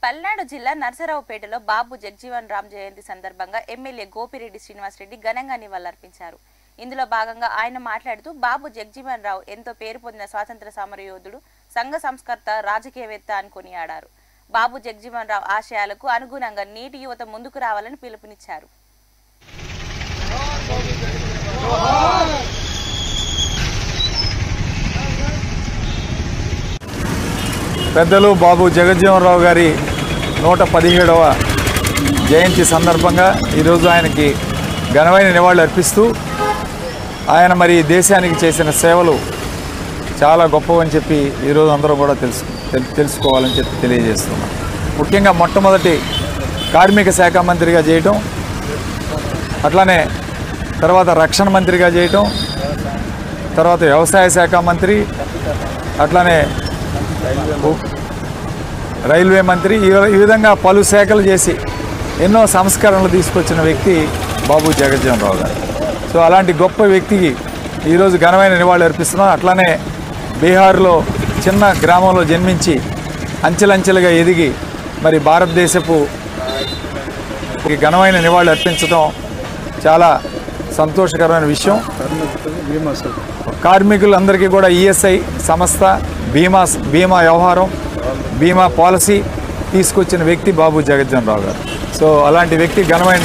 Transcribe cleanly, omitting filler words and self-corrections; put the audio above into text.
పల్నాడు జిల్లా నర్సరావుపేటలో బాబు జగజీవన్ రామ్ జయంతి సందర్భంగా ఎమ్మెల్యే గోపిరెడ్డి శ్రీనివాసరెడ్డి ఘనంగా నివాళులర్పించారు. ఇందులో భాగంగా ఆయన మాట్లాడుతూ బాబు జగజీవన్ రావు ఎంతో పేరు పొందిన స్వాతంత్ర సమరయోధుడు, సంఘ సంస్కర్త, రాజకీయవేత్త అని కొనియాడారు. బాబు జగజీవన్ రావు ఆశయాలకు అనుగుణంగా నీటి యువత ముందుకు రావాలని పిలుపునిచ్చారు. పెద్దలు బాబు జగజీవన్ రావు గారి 117వ జయంతి సందర్భంగా ఈరోజు ఆయనకి ఘనమైన నివాళులు అర్పిస్తూ ఆయన మరి దేశానికి చేసిన సేవలు చాలా గొప్పవని చెప్పి ఈరోజు అందరూ కూడా తెలుసుకోవాలని చెప్పి తెలియజేస్తున్నాం. ముఖ్యంగా మొట్టమొదటి కార్మిక శాఖ మంత్రిగా చేయటం, అట్లానే తర్వాత రక్షణ మంత్రిగా చేయటం, తర్వాత వ్యవసాయ శాఖ మంత్రి, అట్లానే రైల్వే మంత్రి, ఈ విధంగా పలు శాఖలు చేసి ఎన్నో సంస్కరణలు తీసుకొచ్చిన వ్యక్తి బాబు జగజీవన్ రావు గారు. సో అలాంటి గొప్ప వ్యక్తికి ఈరోజు ఘనమైన నివాళులు అర్పిస్తున్నాం. అట్లానే బీహార్లో చిన్న గ్రామంలో జన్మించి అంచెలంచెలుగా ఎదిగి మరి భారతదేశపు ఘనమైన నివాళులు అర్పించడం చాలా సంతోషకరమైన విషయం. కార్మికులందరికీ కూడా ఈఎస్ఐ సంస్థ, బీమా వ్యవహారం, బీమా పాలసీ తీసుకొచ్చిన వ్యక్తి బాబు జగజీవన్ రావు గారు. సో అలాంటి వ్యక్తి ఘనమైన